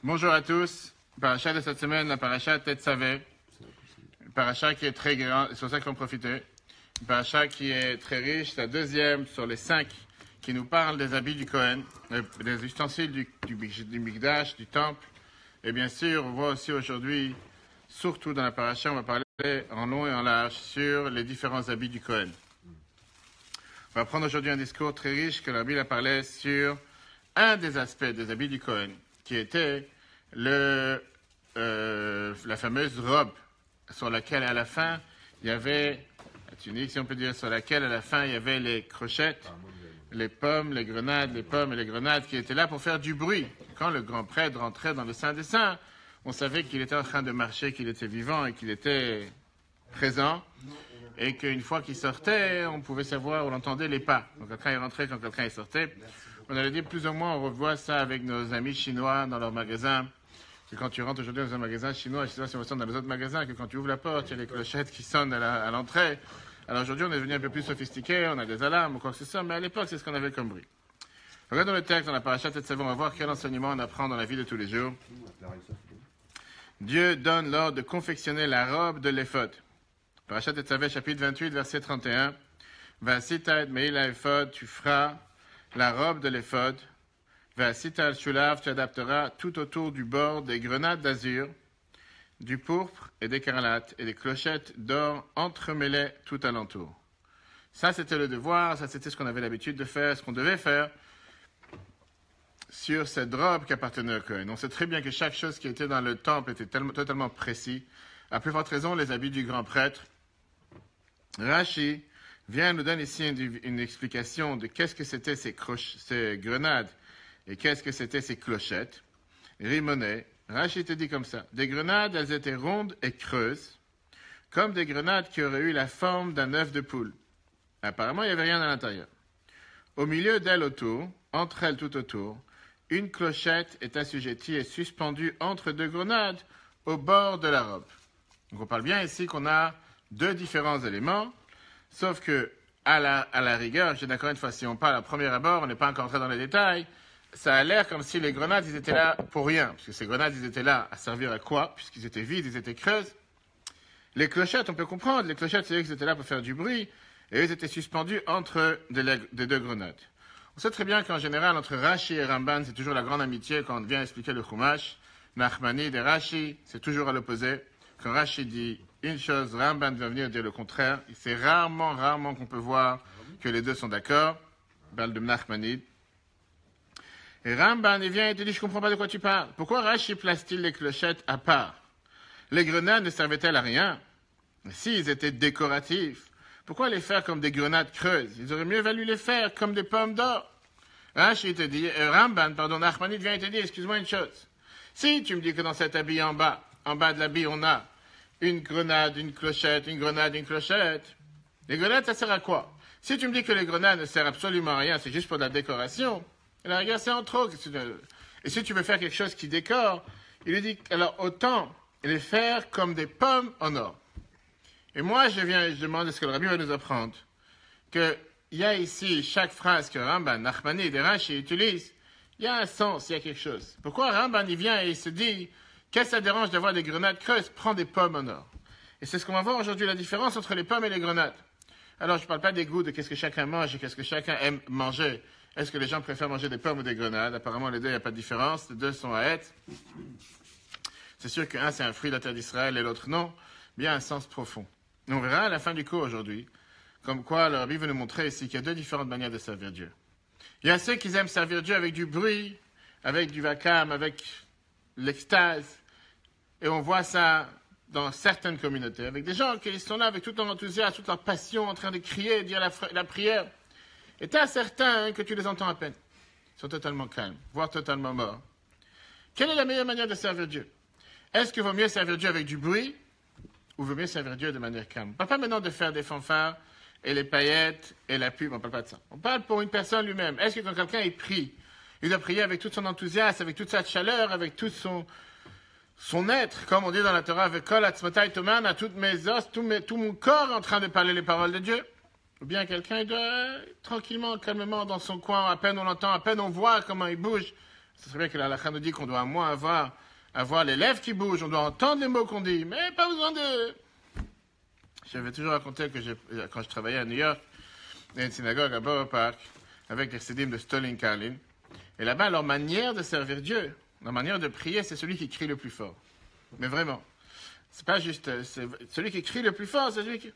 Bonjour à tous. Paracha de cette semaine, la paracha Tetzavé. Une paracha qui est très grande, c'est pour ça qu'on profiter. Une paracha qui est très riche, c'est la deuxième sur les 5 qui nous parle des habits du Kohen, des ustensiles du Mikdash, du temple. Et bien sûr, on voit aussi aujourd'hui, surtout dans la paracha, on va parler en long et en large sur les différents habits du Kohen. On va prendre aujourd'hui un discours très riche que la Bible a parlé sur un des aspects des habits du Kohen, qui était la fameuse robe sur laquelle à la fin il y avait la tunique, si on peut dire, sur laquelle à la fin il y avait les crochettes, les pommes, les grenades, les pommes et les grenades qui étaient là pour faire du bruit. Quand le grand prêtre rentrait dans le Saint des Saints, on savait qu'il était en train de marcher, qu'il était vivant et qu'il était présent. Et qu'une fois qu'il sortait, on pouvait savoir, on entendait les pas. Donc quand quelqu'un est rentré, quand quelqu'un est sorti, on allait dire plus ou moins, on revoit ça avec nos amis chinois dans leur magasin. Que quand tu rentres aujourd'hui dans un magasin chinois, je ne sais pas si on sent dans les autres magasins, que quand tu ouvres la porte, il y a les clochettes qui sonnent à l'entrée. Alors aujourd'hui, on est devenu un peu plus sophistiqué, on a des alarmes ou quoi que ce soit, mais à l'époque, c'est ce qu'on avait comme bruit. Regardons le texte dans la paracha Tetzavé, on va voir quel enseignement on apprend dans la vie de tous les jours. Dieu donne l'ordre de confectionner la robe de l'éphod. Parashat Tetzavé, chapitre 28, verset 31. Vasita et meila éphod, tu feras la robe de l'éphod. Vasita al shulav, tu adapteras tout autour du bord des grenades d'azur, du pourpre et d'écarlate, et des clochettes d'or entremêlées tout alentour. Ça, c'était le devoir, ça, c'était ce qu'on avait l'habitude de faire, ce qu'on devait faire sur cette robe qui appartenait au Kohen. On sait très bien que chaque chose qui était dans le temple était totalement précis. À plus forte raison, les habits du grand prêtre. Rashi vient nous donner ici une explication de qu'est-ce que c'était ces grenades et qu'est-ce que c'était ces clochettes. Rimonet, Rashi te dit comme ça. Des grenades, elles étaient rondes et creuses, comme des grenades qui auraient eu la forme d'un œuf de poule. Apparemment, il n'y avait rien à l'intérieur. Au milieu d'elles autour, entre elles tout autour, une clochette est assujettie et suspendue entre deux grenades au bord de la robe. Donc on parle bien ici qu'on a deux différents éléments, sauf que à la rigueur, je suis d'accord une fois, si on parle à premier abord, on n'est pas encore entré dans les détails, ça a l'air comme si les grenades, ils étaient là pour rien, parce que ces grenades, ils étaient là à servir à quoi? Puisqu'ils étaient vides, ils étaient creuses. Les clochettes, on peut comprendre, les clochettes, c'est eux qui étaient là pour faire du bruit, et ils étaient suspendus entre des deux grenades. On sait très bien qu'en général, entre Rashi et Ramban, c'est toujours la grande amitié quand on vient expliquer le Chumash. Nachmanide et Rashi, c'est toujours à l'opposé. Quand Rashi dit une chose, Ramban va venir dire le contraire. C'est rarement qu'on peut voir que les deux sont d'accord. On parle de Nachmanide. Et Ramban, il vient et te dit, je comprends pas de quoi tu parles. Pourquoi Rashi place-t-il les clochettes à part? Les grenades ne servaient-elles à rien? Si, ils étaient décoratifs. Pourquoi les faire comme des grenades creuses? Ils auraient mieux valu les faire comme des pommes d'or. Rashi te dit, Nachmanide vient et te dit, excuse-moi une chose. Si tu me dis que dans cet habit en bas de l'habit, on a une grenade, une clochette, une grenade, une clochette. Les grenades, ça sert à quoi? Si tu me dis que les grenades ne servent absolument à rien, c'est juste pour de la décoration, la rigueur, c'est en trop. Et si tu veux faire quelque chose qui décore, il lui dit, alors autant les faire comme des pommes en or. Et moi, je viens et je demande ce que le Rabbi va nous apprendre. Qu'il y a ici chaque phrase que Ramban, Nachmanide et Rashi utilisent, il y a un sens, il y a quelque chose. Pourquoi Ramban, il vient et il se dit, qu'est-ce que ça dérange d'avoir des grenades creuses? Prends des pommes en or. Et c'est ce qu'on va voir aujourd'hui, la différence entre les pommes et les grenades. Alors, je ne parle pas des goûts, de qu'est-ce que chacun mange et qu'est-ce que chacun aime manger. Est-ce que les gens préfèrent manger des pommes ou des grenades? Apparemment, les deux, il n'y a pas de différence. Les deux sont à être. C'est sûr qu'un, c'est un fruit de la terre d'Israël et l'autre non. Bien un sens profond. Et on verra à la fin du cours aujourd'hui, comme quoi le Rabbi veut nous montrer ici qu'il y a deux différentes manières de servir Dieu. Il y a ceux qui aiment servir Dieu avec du bruit, avec du vacarme, avec l'extase. Et on voit ça dans certaines communautés, avec des gens qui sont là avec tout leur enthousiasme, toute leur passion, en train de crier, dire la prière. Et tu as certains que tu les entends à peine. Ils sont totalement calmes, voire totalement morts. Quelle est la meilleure manière de servir Dieu? Est-ce qu'il vaut mieux servir Dieu avec du bruit ou vaut mieux servir Dieu de manière calme? On ne parle pas maintenant de faire des fanfares et les paillettes et la pub, on ne parle pas de ça. On parle pour une personne lui-même. Est-ce que quand quelqu'un prie, il doit prier avec tout son enthousiasme, avec toute sa chaleur, avec tout son être, comme on dit dans la Torah, avec kol atzmatai toman, à toutes mes os, tout mon corps en train de parler les paroles de Dieu? Ou bien quelqu'un, il doit tranquillement, calmement, dans son coin, à peine on l'entend, à peine on voit comment il bouge, Ce serait bien que la halakha nous dit qu'on doit moins avoir les lèvres qui bougent, on doit entendre les mots qu'on dit, mais pas besoin de... J'avais toujours raconté que quand je travaillais à New York, il y a une synagogue à Borough Park, avec des chassidim de Stalin Karlin. Et là-bas, leur manière de servir Dieu, leur manière de prier, c'est celui qui crie le plus fort. Mais vraiment. C'est pas juste... C'est celui qui crie le plus fort, c'est celui qui...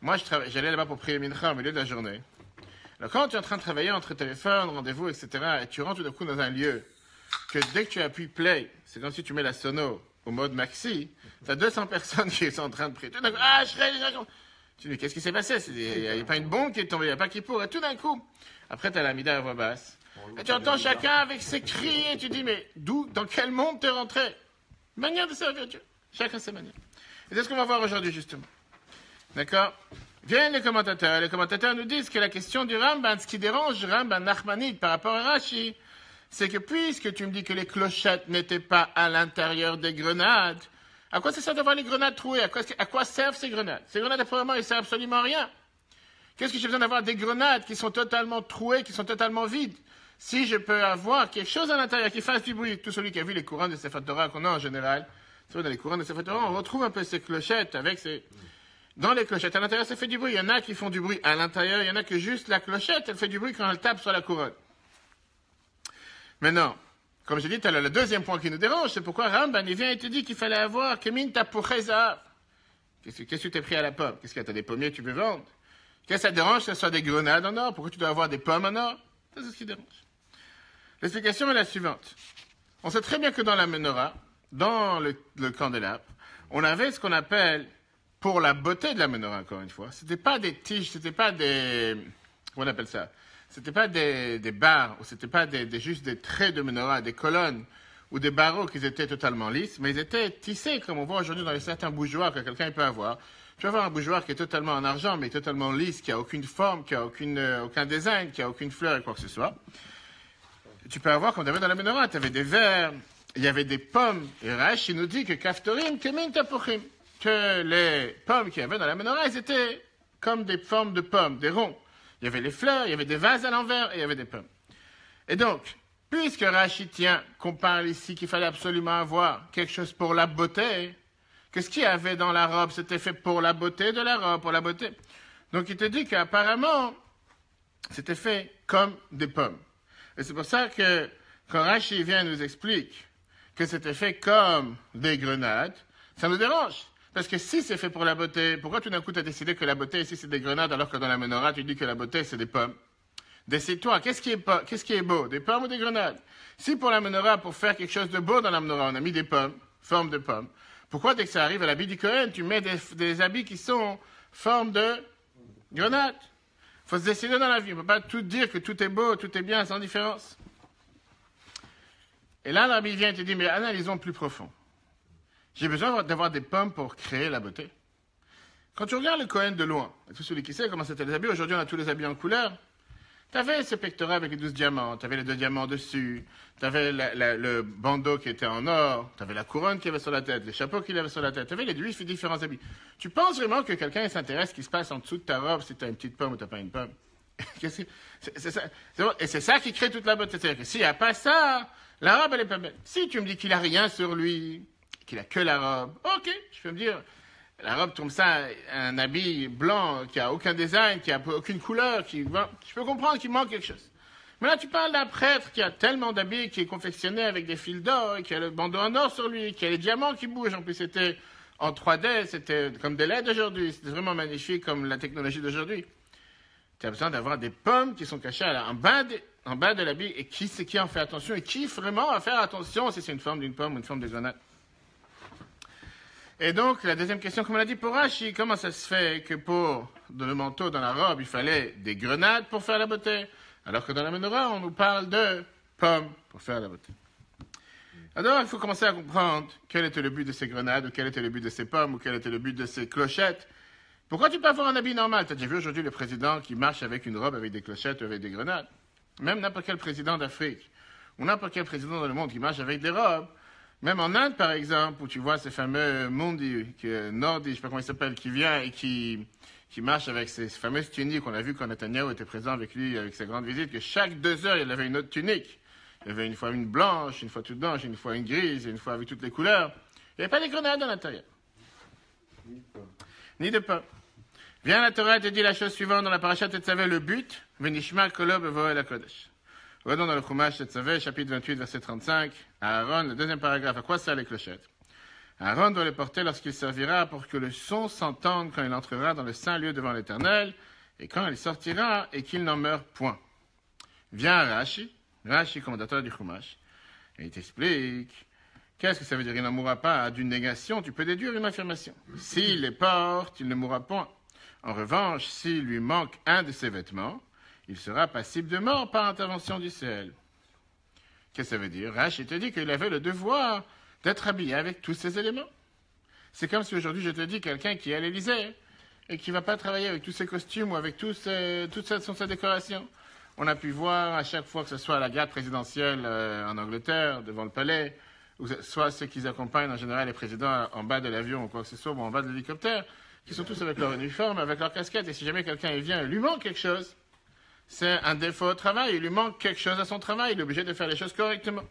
Moi, j'allais là-bas pour prier Mincha au milieu de la journée. Alors, quand tu es en train de travailler entre téléphone, rendez-vous, etc., et tu rentres tout d'un coup dans un lieu, que dès que tu appuies play, c'est comme si tu mets la sono au mode maxi, tu as 200 personnes qui sont en train de prier. Tout d'un coup, tu dis, qu'est-ce qui s'est passé? Il n'y a pas une bombe qui est tombée, il n'y a pas qui pour. Et tout d'un coup, après, tu as l'amida à voix basse. Et tu entends chacun avec ses cris, et tu dis, mais dans quel monde t'es rentré? Manière de servir Dieu. Chacun ses manières. Et c'est ce qu'on va voir aujourd'hui, justement. D'accord? Viennent les commentateurs. Les commentateurs nous disent que la question du Ramban, ce qui dérange Ramban Nachmanide par rapport à Rashi, c'est que puisque tu me dis que les clochettes n'étaient pas à l'intérieur des grenades, à quoi ça sert d'avoir les grenades trouées? À quoi servent ces grenades? Ces grenades, apparemment, elles ne servent absolument à rien. Qu'est-ce que j'ai besoin d'avoir des grenades qui sont totalement trouées, qui sont totalement vides? Si je peux avoir quelque chose à l'intérieur qui fasse du bruit, tout celui qui a vu les couronnes de Sefer Torah qu'on a en général, c'est vrai, dans les couronnes de Sefer Torah, on retrouve un peu ces clochettes avec ces... Dans les clochettes, à l'intérieur, ça fait du bruit. Il y en a qui font du bruit à l'intérieur, il y en a que juste la clochette, elle fait du bruit quand elle tape sur la couronne. Maintenant, comme j'ai dit, tu as le deuxième point qui nous dérange, c'est pourquoi Ramban, il vient et te dit qu'il fallait avoir Kemin Tapuchezav. Qu'est-ce que tu t'es pris à la pomme? Qu'est-ce que tu as des pommiers que tu peux vendre? Qu'est-ce que ça dérange que ce soit des grenades en or? Pourquoi tu dois avoir des pommes en or? C'est ce qui dérange. L'explication est la suivante. On sait très bien que dans la menorah, dans le candélabre, on avait ce qu'on appelle, pour la beauté de la menorah, encore une fois, c'était pas des tiges, c'était pas des... Comment on appelle ça? C'était pas des barres, ou c'était pas juste des traits de menorah, des colonnes, ou des barreaux qui étaient totalement lisses, mais ils étaient tissés, comme on voit aujourd'hui dans certains bougeoirs que quelqu'un peut avoir. Tu peux avoir un bougeoir qui est totalement en argent, mais totalement lisse, qui a aucune forme, qui a aucun design, qui a aucune fleur, et quoi que ce soit. Tu peux avoir, comme tu avais dans la menorah, tu avais des verres, il y avait des pommes. Et Rashi nous dit que Kaftorim, Kemin Tapuchim, que les pommes qu'il y avait dans la menorah, elles étaient comme des formes de pommes, des ronds. Il y avait les fleurs, il y avait des vases à l'envers et il y avait des pommes. Et donc, puisque Rashi tient qu'on parle ici qu'il fallait absolument avoir quelque chose pour la beauté, qu'est-ce qu'il y avait dans la robe? C'était fait pour la beauté de la robe, pour la beauté. Donc il te dit qu'apparemment, c'était fait comme des pommes. Et c'est pour ça que quand Rashi vient nous explique que c'était fait comme des grenades, ça nous dérange. Parce que si c'est fait pour la beauté, pourquoi tout d'un coup tu as décidé que la beauté ici c'est des grenades alors que dans la menorah tu dis que la beauté c'est des pommes? Décide-toi, qu'est-ce qui est beau? Des pommes ou des grenades? Si pour la menorah, pour faire quelque chose de beau dans la menorah, on a mis des pommes, forme de pommes, pourquoi dès que ça arrive à l'habit du Kohen, tu mets des habits qui sont forme de grenades? Il faut se décider dans la vie, on ne peut pas tout dire que tout est beau, tout est bien, sans différence. Et là, l'habit vient et te dit, mais analysons plus profond. J'ai besoin d'avoir des pommes pour créer la beauté. Quand tu regardes le Kohen de loin, et tout celui qui sait comment c'était les habits, aujourd'hui on a tous les habits en couleur, tu avais ce pectoral avec les 12 diamants, tu avais les 2 diamants dessus, tu avais le bandeau qui était en or, tu avais la couronne qu'il avait sur la tête, les chapeaux qu'il avait sur la tête, tu avais les 8 différents habits. Tu penses vraiment que quelqu'un s'intéresse à ce qui se passe en dessous de ta robe si tu as une petite pomme ou tu n'as pas une pomme? C'est ça. Et c'est ça qui crée toute la beauté. C'est-à-dire que s'il n'y a pas ça, la robe elle est pas belle. Si tu me dis qu'il n'a rien sur lui, qu'il a que la robe, ok, je peux me dire, la robe comme ça, un habit blanc qui a aucun design, qui a aucune couleur, je peux comprendre qu'il manque quelque chose. Mais là, tu parles d'un prêtre qui a tellement d'habits, qui est confectionné avec des fils d'or, qui a le bandeau en or sur lui, qui a les diamants qui bougent. En plus, c'était en 3D, c'était comme des LED d'aujourd'hui. C'était vraiment magnifique comme la technologie d'aujourd'hui. Tu as besoin d'avoir des pommes qui sont cachées en bas de l'habit. Et qui c'est qui en fait attention? Et qui vraiment va faire attention si c'est une forme d'une pomme ou une forme de grenade? Et donc, la deuxième question, comme on l'a dit pour Rashi, comment ça se fait que pour le manteau dans la robe, il fallait des grenades pour faire la beauté, alors que dans la menorah, on nous parle de pommes pour faire la beauté. Alors, il faut commencer à comprendre quel était le but de ces grenades, ou quel était le but de ces pommes, ou quel était le but de ces clochettes. Pourquoi tu peux avoir un habit normal? Tu as déjà vu aujourd'hui le président qui marche avec une robe avec des clochettes ou avec des grenades? Même n'importe quel président d'Afrique, ou n'importe quel président dans le monde qui marche avec des robes. Même en Inde, par exemple, où tu vois ces fameux Mundi, Nordi, je ne sais pas comment il s'appelle, qui vient et qui marche avec ces fameuses tuniques qu'on a vu quand Netanyahu était présent avec lui, avec sa grande visite, que chaque 2 heures, il avait une autre tunique Il y avait une fois une blanche, une fois toute blanche, une fois une grise, une fois avec toutes les couleurs. Il n'y avait pas des grenades à l'intérieur. Ni de pain. Viens la Torah te dit la chose suivante dans la parashat Tetzavé, le but, Venishma kolob voel hakodesh. Regardons dans le Chumash Tetzavé, chapitre 28, verset 35. Aaron, le deuxième paragraphe, à quoi servent les clochettes? Aaron doit les porter lorsqu'il servira pour que le son s'entende quand il entrera dans le saint lieu devant l'Éternel et quand il sortira et qu'il n'en meure point. Vient Rashi, commentateur du Chumash, et il t'explique qu'est-ce que ça veut dire. Il n'en mourra pas d'une négation, tu peux déduire une affirmation. S'il les porte, il ne mourra point. En revanche, s'il lui manque un de ses vêtements, il sera passible de mort par intervention du ciel. Qu'est-ce que ça veut dire? Rashi te dit qu'il avait le devoir d'être habillé avec tous ces éléments. C'est comme si aujourd'hui je te dis quelqu'un qui est à l'Élysée et qui ne va pas travailler avec tous ses costumes ou avec toute sa décoration. On a pu voir à chaque fois que ce soit à la garde présidentielle en Angleterre, devant le palais, ou soit ceux qui accompagnent en général les présidents en bas de l'avion ou quoi que ce soit, ou en bas de l'hélicoptère, qui sont tous avec leur uniforme, avec leur casquette. Et si jamais quelqu'un vient et lui manque quelque chose, c'est un défaut au travail, il lui manque quelque chose à son travail, il est obligé de faire les choses correctement.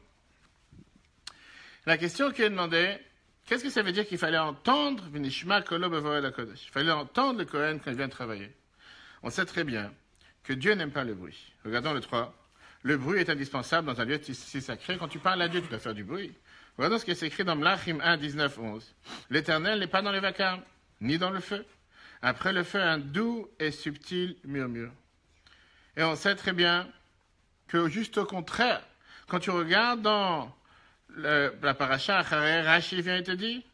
La question qui est demandée, qu'est-ce que ça veut dire qu'il fallait entendre Vinishma Kolo Bevoel HaKodesh? Il fallait entendre le Kohen quand il vient travailler. On sait très bien que Dieu n'aime pas le bruit. Regardons le 3. Le bruit est indispensable dans un lieu si sacré. Quand tu parles à Dieu, tu dois faire du bruit. Regardons ce qui est écrit dans Mlachim 1, 19, 11. L'Éternel n'est pas dans les vacarmes, ni dans le feu. Après le feu, un doux et subtil murmure. Et on sait très bien que juste au contraire, quand tu regardes dans la paracha Acharei, Rashi vient et te dit,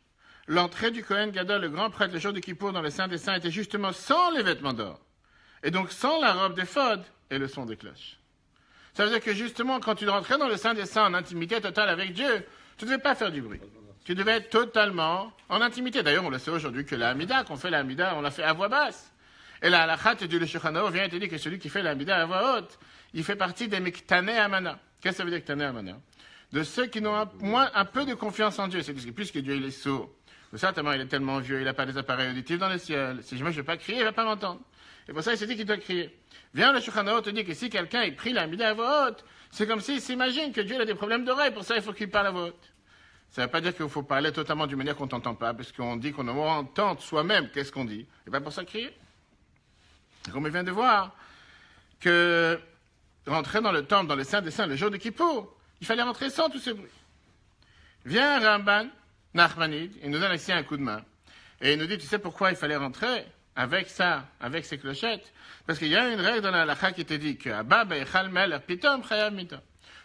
l'entrée du Kohen Gadol, le grand prêtre, le jour de Kippour, dans le Saint des Saints, était justement sans les vêtements d'or. Et donc sans la robe d'éphod et le son des cloches. Ça veut dire que justement, quand tu rentrais dans le Saint des Saints en intimité totale avec Dieu, tu ne devais pas faire du bruit. Tu devais être totalement en intimité. D'ailleurs, on le sait aujourd'hui que la Hamida, qu'on fait la Hamida, on l'a fait à voix basse. Et la halakha te dit, le Shulchan Aruch vient et te dit que celui qui fait la Hamida à voix haute, il fait partie des Miktanei Amana. Qu'est-ce que ça veut dire Miktanei Amana? De ceux qui n'ont un peu de confiance en Dieu. C'est que puisque Dieu il est sourd, certainement il est tellement vieux, il n'a pas des appareils auditifs dans le ciel. Si jamais je ne vais pas crier, il ne va pas m'entendre. Et pour ça, il s'est dit qu'il doit crier. Viens, le Shulchan Aruch te dit que si quelqu'un il prie la Hamida à voix haute, c'est comme s'il s'imagine que Dieu a des problèmes d'oreille. Pour ça, il faut qu'il parle à voix haute. Ça ne veut pas dire qu'il faut parler totalement d'une manière qu'on ne t'entend pas, parce qu'on dit qu'on doit entendre soi-même qu'est-ce qu'on dit. Et pas pour ça crier. Comme on vient de voir, que rentrer dans le temple, dans le Saint des Saints, le jour de Kippour, il fallait rentrer sans tout ce bruit. Vient Ramban, Nachmanide, il nous donne ici un coup de main. Et il nous dit, tu sais pourquoi il fallait rentrer avec ça, avec ces clochettes? Parce qu'il y a une règle dans la halakha qui te dit que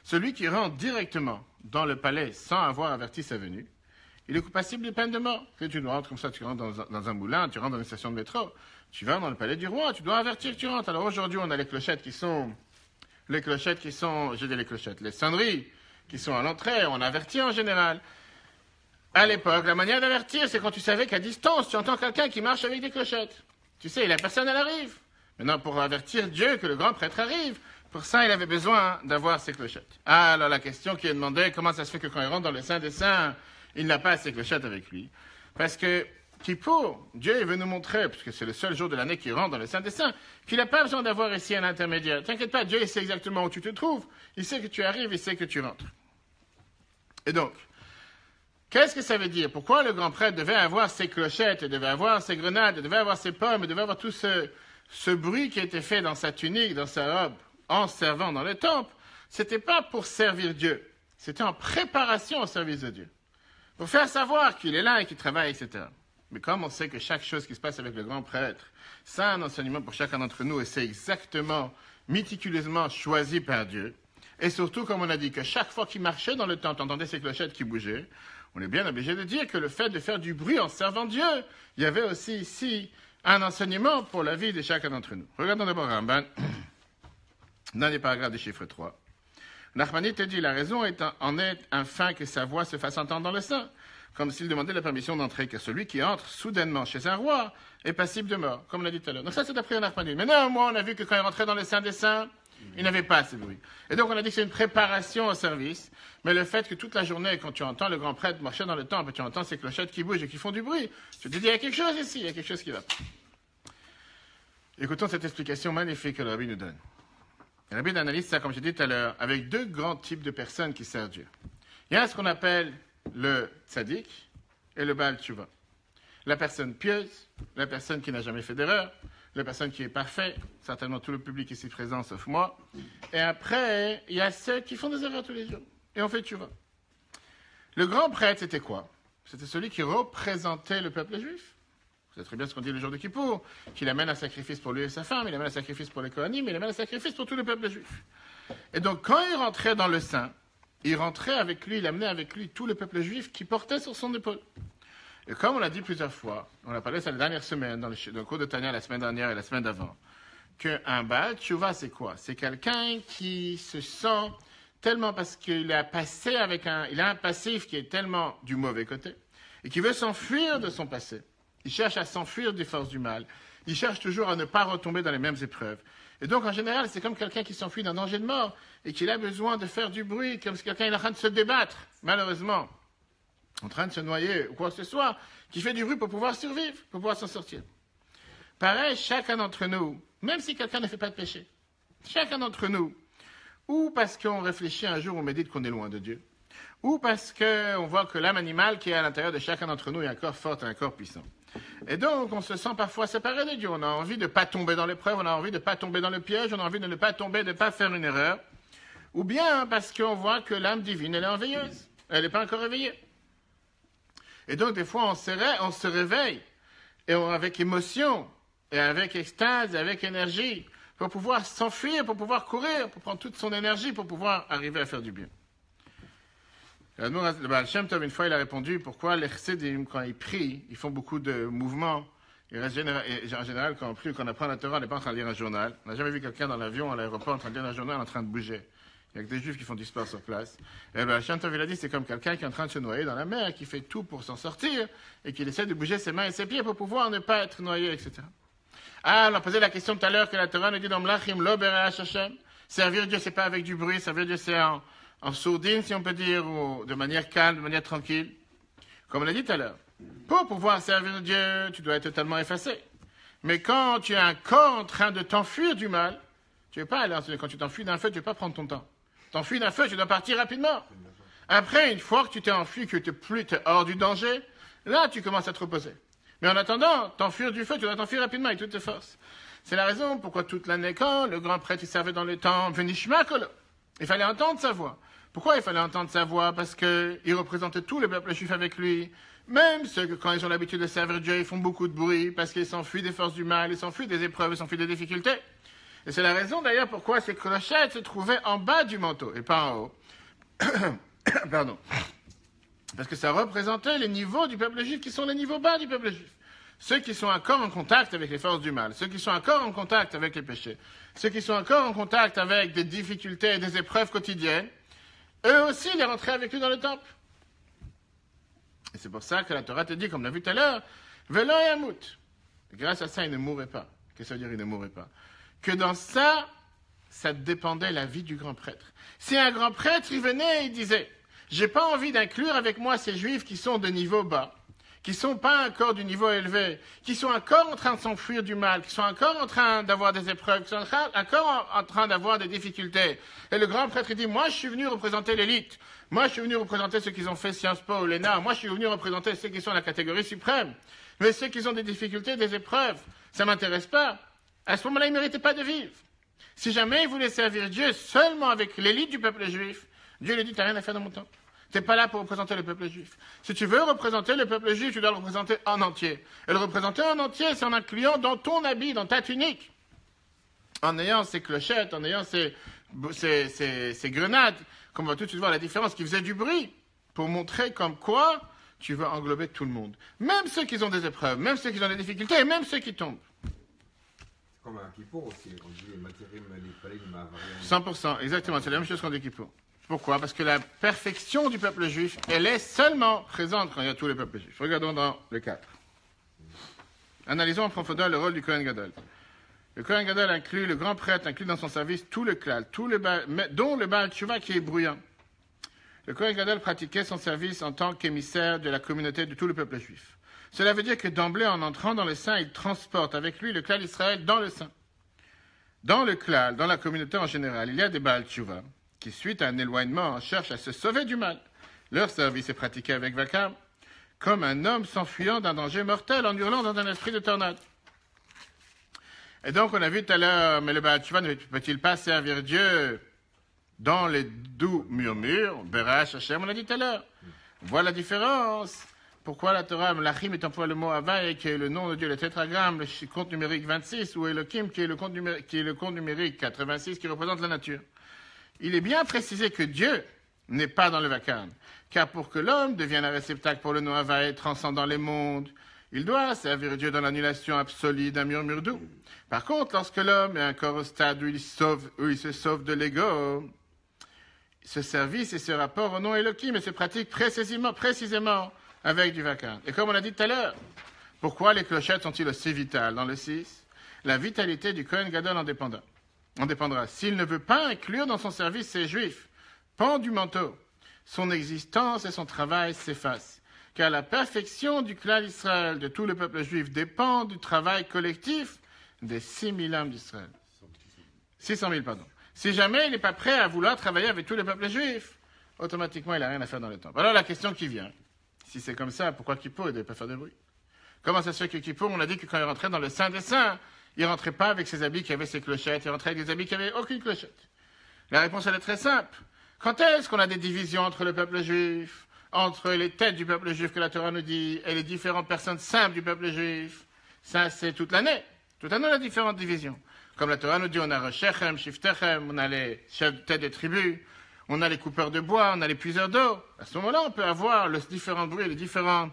celui qui rentre directement dans le palais sans avoir averti sa venue, il est passible de peine de mort. Tu rentres comme ça, tu rentres dans un moulin, tu rentres dans une station de métro, tu vas dans le palais du roi, tu dois avertir que tu rentres. Alors aujourd'hui, on a les clochettes qui sont, les sonneries qui sont à l'entrée, on avertit en général. À l'époque, la manière d'avertir, c'est quand tu savais qu'à distance, tu entends quelqu'un qui marche avec des clochettes. Tu sais, la personne, elle arrive. Maintenant, pour avertir Dieu que le grand prêtre arrive, pour ça, il avait besoin d'avoir ses clochettes. Ah, alors la question qui est demandée, comment ça se fait que quand il rentre dans le Saint des Saints, il n'a pas ses clochettes avec lui? Parce que Kippour, Dieu veut nous montrer, puisque c'est le seul jour de l'année qu'il rentre dans le Saint des Saints, qu'il n'a pas besoin d'avoir ici un intermédiaire. T'inquiète pas, Dieu il sait exactement où tu te trouves, il sait que tu arrives, il sait que tu rentres. Et donc, qu'est-ce que ça veut dire? Pourquoi le grand prêtre devait avoir ses clochettes, devait avoir ses grenades, devait avoir ses pommes, devait avoir tout ce bruit qui était fait dans sa tunique, dans sa robe, en servant dans le temple? C'était pas pour servir Dieu, c'était en préparation au service de Dieu. Pour faire savoir qu'il est là et qu'il travaille, etc. Mais comme on sait que chaque chose qui se passe avec le grand prêtre, c'est un enseignement pour chacun d'entre nous et c'est exactement, méticuleusement choisi par Dieu. Et surtout, comme on a dit, que chaque fois qu'il marchait dans le temple, on entendait ses clochettes qui bougeaient, on est bien obligé de dire que le fait de faire du bruit en servant Dieu, il y avait aussi ici un enseignement pour la vie de chacun d'entre nous. Regardons d'abord Ramban, dans les paragraphes du chiffre 3. Nachmanide te dit, la raison en est afin que sa voix se fasse entendre dans le sein, comme s'il demandait la permission d'entrer, car celui qui entre soudainement chez un roi est passible de mort, comme on l'a dit tout à l'heure. Donc ça, c'est d'après Nachmanide. Mais néanmoins, on a vu que quand il rentrait dans le Saint des Saints, il n'avait pas ce bruit. Et donc, on a dit que c'est une préparation au service, mais le fait que toute la journée, quand tu entends le grand prêtre marcher dans le temple, et tu entends ces clochettes qui bougent et qui font du bruit, tu te dis, il y a quelque chose ici, il y a quelque chose qui va. Écoutons cette explication magnifique que le Rabbi nous donne. Et la Bible analyse ça, comme j'ai dit tout à l'heure, avec deux grands types de personnes qui servent Dieu. Il y a ce qu'on appelle le tzaddik et le Baal Tshuva. La personne pieuse, la personne qui n'a jamais fait d'erreur, la personne qui est parfaite, certainement tout le public ici présent sauf moi. Et après, il y a ceux qui font des erreurs tous les jours. Et on fait Tshuva. Le grand prêtre, c'était quoi? C'était celui qui représentait le peuple juif. Vous savez très bien ce qu'on dit le jour de Kippour, qu'il amène un sacrifice pour lui et sa femme, il amène un sacrifice pour les Kohanim, il amène un sacrifice pour tout le peuple juif. Et donc, quand il rentrait dans le sein, il rentrait avec lui, il amenait avec lui tout le peuple juif qui portait sur son épaule. Et comme on l'a dit plusieurs fois, on a parlé ça la dernière semaine, dans le cours de Tania la semaine dernière et la semaine d'avant, qu'un Baal Tshuva, c'est quoi? C'est quelqu'un qui se sent tellement parce qu'il a passé il a un passif qui est tellement du mauvais côté, et qui veut s'enfuir de son passé. Il cherche à s'enfuir des forces du mal. Il cherche toujours à ne pas retomber dans les mêmes épreuves. Et donc, en général, c'est comme quelqu'un qui s'enfuit d'un danger de mort et qu'il a besoin de faire du bruit, comme si quelqu'un est en train de se débattre, malheureusement, en train de se noyer ou quoi que ce soit, qui fait du bruit pour pouvoir survivre, pour pouvoir s'en sortir. Pareil, chacun d'entre nous, même si quelqu'un ne fait pas de péché, chacun d'entre nous, ou parce qu'on réfléchit un jour, on médite qu'on est loin de Dieu, ou parce qu'on voit que l'âme animale qui est à l'intérieur de chacun d'entre nous est un corps fort et un corps puissant. Et donc, on se sent parfois séparé de Dieu. On a envie de ne pas tomber dans l'épreuve, on a envie de ne pas tomber dans le piège, on a envie de ne pas tomber, de ne pas faire une erreur. Ou bien parce qu'on voit que l'âme divine, elle est en veilleuse. Elle n'est pas encore réveillée. Et donc, des fois, on se réveille, et avec émotion, et avec extase, et avec énergie, pour pouvoir s'enfuir, pour pouvoir courir, pour prendre toute son énergie, pour pouvoir arriver à faire du bien. Le Baal Shem Tov, une fois, il a répondu pourquoi les chassidim, quand ils prient, ils font beaucoup de mouvements. Et en général, quand on apprend la Torah, on n'est pas en train de lire un journal. On n'a jamais vu quelqu'un dans l'avion, à l'aéroport, en train de lire un journal, en train de bouger. Il y a que des juifs qui font du sport sur place. Et le Baal Shem Tov, il a dit, c'est comme quelqu'un qui est en train de se noyer dans la mer, qui fait tout pour s'en sortir, et qui essaie de bouger ses mains et ses pieds pour pouvoir ne pas être noyé, etc. Ah, on a posé la question tout à l'heure que la Torah nous dit dans Mlachim, lo bereach Hashem. Servir Dieu, c'est pas avec du bruit, servir Dieu, c'est en sourdine, si on peut dire, ou de manière calme, de manière tranquille. Comme on l'a dit tout à l'heure. Pour pouvoir servir Dieu, tu dois être totalement effacé. Mais quand tu as un corps en train de t'enfuir du mal, tu ne veux pas aller, quand tu t'enfuis d'un feu, tu ne veux pas prendre ton temps. T'enfuis d'un feu, tu dois partir rapidement. Après, une fois que tu t'es enfui, que tu es hors du danger, là, tu commences à te reposer. Mais en attendant, t'enfuir du feu, tu dois t'enfuir rapidement avec toutes tes forces. C'est la raison pourquoi toute l'année, quand le grand prêtre il servait dans le temple, Venishma Kolo, il fallait entendre sa voix. Pourquoi il fallait entendre sa voix? Parce qu'il représentait tout le peuple juif avec lui. Même ceux que, quand ils ont l'habitude de servir Dieu, ils font beaucoup de bruit, parce qu'ils s'enfuient des forces du mal, ils s'enfuient des épreuves, ils s'enfuient des difficultés. Et c'est la raison d'ailleurs pourquoi ces clochettes se trouvaient en bas du manteau, et pas en haut. Pardon. Parce que ça représentait les niveaux du peuple juif qui sont les niveaux bas du peuple juif. Ceux qui sont encore en contact avec les forces du mal, ceux qui sont encore en contact avec les péchés, ceux qui sont encore en contact avec des difficultés et des épreuves quotidiennes, eux aussi, ils rentraient avec lui dans le temple. Et c'est pour ça que la Torah te dit, comme on l'a vu tout à l'heure, Velo Yamut. Grâce à ça, il ne mourrait pas. Qu'est-ce que ça veut dire, il ne mourrait pas? Que dans ça, ça dépendait la vie du grand prêtre. Si un grand prêtre, il venait et il disait, j'ai pas envie d'inclure avec moi ces juifs qui sont de niveau bas, qui sont pas encore du niveau élevé, qui sont encore en train de s'enfuir du mal, qui sont encore en train d'avoir des épreuves, qui sont encore en train d'avoir des difficultés. Et le grand prêtre, il dit, moi, je suis venu représenter l'élite. Moi, je suis venu représenter ceux qui ont fait Sciences Po ou l'ENA. Moi, je suis venu représenter ceux qui sont à la catégorie suprême. Mais ceux qui ont des difficultés, des épreuves, ça m'intéresse pas. À ce moment-là, ils ne méritaient pas de vivre. Si jamais ils voulaient servir Dieu seulement avec l'élite du peuple juif, Dieu lui dit, t'as rien à faire dans mon temple. Tu n'es pas là pour représenter le peuple juif. Si tu veux représenter le peuple juif, tu dois le représenter en entier. Et le représenter en entier, c'est en incluant dans ton habit, dans ta tunique, en ayant ces clochettes, en ayant ces grenades, comme on va tout de suite voir la différence, qui faisaient du bruit, pour montrer comme quoi tu veux englober tout le monde. Même ceux qui ont des épreuves, même ceux qui ont des difficultés, et même ceux qui tombent. C'est comme un kippour aussi, on dit les matérim, les palais, les ma'avarim. 100%, exactement, c'est la même chose qu'on dit kippour. Pourquoi? Parce que la perfection du peuple juif, elle est seulement présente quand il y a tous les peuples juifs. Regardons dans le 4. Analysons en profondeur le rôle du Kohen Gadol. Le Kohen Gadol inclut, le grand prêtre inclut dans son service tout le klal, dont le Baal Tshuva qui est bruyant. Le Kohen Gadol pratiquait son service en tant qu'émissaire de la communauté de tout le peuple juif. Cela veut dire que d'emblée, en entrant dans le sein, il transporte avec lui le klal Israël dans le sein. Dans le klal, dans la communauté en général, il y a des Baal Tshuva qui, suite à un éloignement, cherchent à se sauver du mal. Leur service est pratiqué avec Vakam, comme un homme s'enfuyant d'un danger mortel en hurlant dans un esprit de tornade. Et donc, on a vu tout à l'heure, mais le Baal Tshuva ne peut-il pas servir Dieu dans les doux murmures? Berach Hashem, on l'a dit tout à l'heure. On voit la différence. Pourquoi la Torah, Melachim, est employé le mot Havaï, qui est le nom de Dieu, le tétragramme, le compte numérique 26, ou Elohim, qui est le compte numérique 86, qui représente la nature. Il est bien précisé que Dieu n'est pas dans le vacarme, car pour que l'homme devienne un réceptacle pour le nom Havaï transcendant les mondes, il doit servir Dieu dans l'annulation absolue d'un murmure doux. Par contre, lorsque l'homme est encore au stade où il se sauve de l'ego, ce service et ce rapport au nom Elohim se pratique précisément avec du vacarme. Et comme on l'a dit tout à l'heure, pourquoi les clochettes sont-ils aussi vitales? Dans le 6, la vitalité du Kohen Gadol en dépendra. S'il ne veut pas inclure dans son service ces juifs, pan du manteau, son existence et son travail s'effacent. Car la perfection du clan d'Israël, de tout le peuple juif, dépend du travail collectif des 6 000 âmes d'Israël. 600 000, pardon. Si jamais il n'est pas prêt à vouloir travailler avec tout le peuple juif, automatiquement il n'a rien à faire dans le temple. Alors la question qui vient, si c'est comme ça, pourquoi Kippour ne devait pas faire de bruit? Comment ça se fait que Kippour, on a dit que quand il rentrait dans le Saint des Saints, il ne rentrait pas avec ses habits qui avaient ses clochettes, il rentrait avec des habits qui n'avaient aucune clochette? La réponse, elle est très simple. Quand est-ce qu'on a des divisions entre le peuple juif, entre les têtes du peuple juif que la Torah nous dit, et les différentes personnes simples du peuple juif? Ça, c'est toute l'année. Toute l'année, on a différentes divisions. Comme la Torah nous dit, on a Roshechem, Shiftechem, on a les chefs de tête des tribus, on a les coupeurs de bois, on a les puiseurs d'eau. À ce moment-là, on peut avoir les différents bruits, les différentes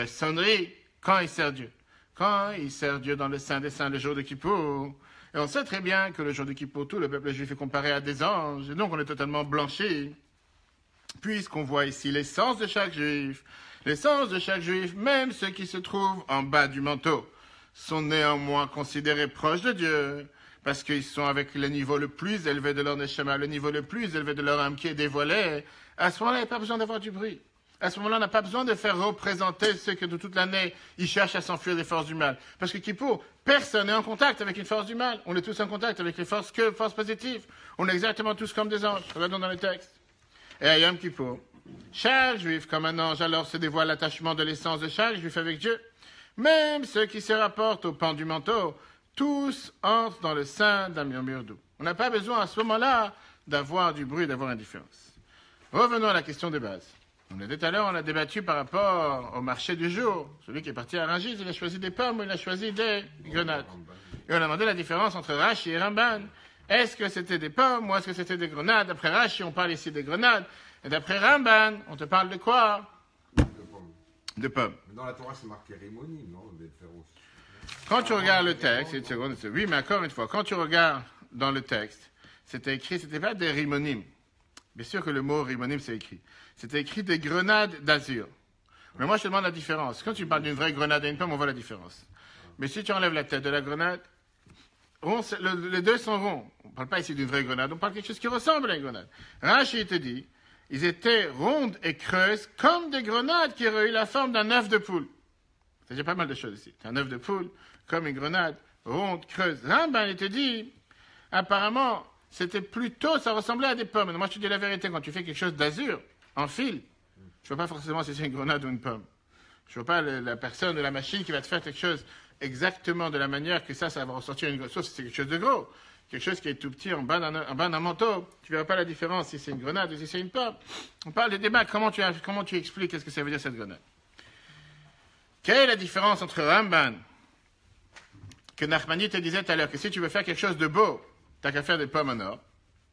sonneries quand il sert Dieu. Quand il sert Dieu dans le Saint des Saints, le jour de Kippour. Et on sait très bien que le jour de Kippour, tout le peuple juif est comparé à des anges. Et donc, on est totalement blanchi. Puisqu'on voit ici l'essence de chaque juif. L'essence de chaque juif, même ceux qui se trouvent en bas du manteau, sont néanmoins considérés proches de Dieu. Parce qu'ils sont avec le niveau le plus élevé de leur neshama, le niveau le plus élevé de leur âme qui est dévoilé. À ce moment-là, il n'y a pas besoin d'avoir du bruit. À ce moment-là, on n'a pas besoin de faire représenter ceux que de toute l'année, ils cherchent à s'enfuir des forces du mal. Parce que Kippour, personne n'est en contact avec une force du mal. On est tous en contact avec les forces positives. On est exactement tous comme des anges. Regardons dans le texte. Et à Yom Kippour, chaque juif, comme un ange, alors se dévoile l'attachement de l'essence de chaque juif avec Dieu. Même ceux qui se rapportent au pan du manteau, tous entrent dans le sein d'un murmure doux. On n'a pas besoin à ce moment-là d'avoir du bruit, d'avoir indifférence. Revenons à la question de base. On a dit tout à l'heure, on a débattu par rapport au marché du jour. Celui qui est parti à Rungis, il a choisi des pommes ou il a choisi des grenades. Et on a demandé la différence entre Rashi et Ramban. Est-ce que c'était des pommes ou est-ce que c'était des grenades? D'après Rashi, on parle ici des grenades. Et d'après Ramban, on te parle de quoi? De pommes. Dans la Torah, c'est marqué Rimonim, non? Quand tu regardes le texte, oui, mais encore une fois, quand tu regardes dans le texte, c'était écrit, c'était pas des rimonim. Bien sûr que le mot rimonim, c'est écrit. C'était écrit des grenades d'azur. Mais moi, je te demande la différence. Quand tu parles d'une vraie grenade et une pomme, on voit la différence. Mais si tu enlèves la tête de la grenade, les deux sont ronds. On ne parle pas ici d'une vraie grenade, on parle de quelque chose qui ressemble à une grenade. Rashi te dit, ils étaient rondes et creuses comme des grenades qui auraient eu la forme d'un œuf de poule. C'est déjà pas mal de choses ici. C'est un œuf de poule, comme une grenade, ronde, creuse. Ramban, il te dit, apparemment, c'était plutôt, ça ressemblait à des pommes. Moi, je te dis la vérité, quand tu fais quelque chose d'azur, en fil, je ne vois pas forcément si c'est une grenade ou une pomme. Je ne vois pas la personne ou la machine qui va te faire quelque chose exactement de la manière que ça va ressortir une grenade. Sauf si c'est quelque chose de gros. Quelque chose qui est tout petit en bas d'un manteau. Tu ne verras pas la différence si c'est une grenade ou si c'est une pomme. On parle des débats. Comment tu expliques qu'est-ce que ça veut dire cette grenade? Quelle est la différence entre Ramban, que Nachmani te disait tout à l'heure, que si tu veux faire quelque chose de beau, tu n'as qu'à faire des pommes en or.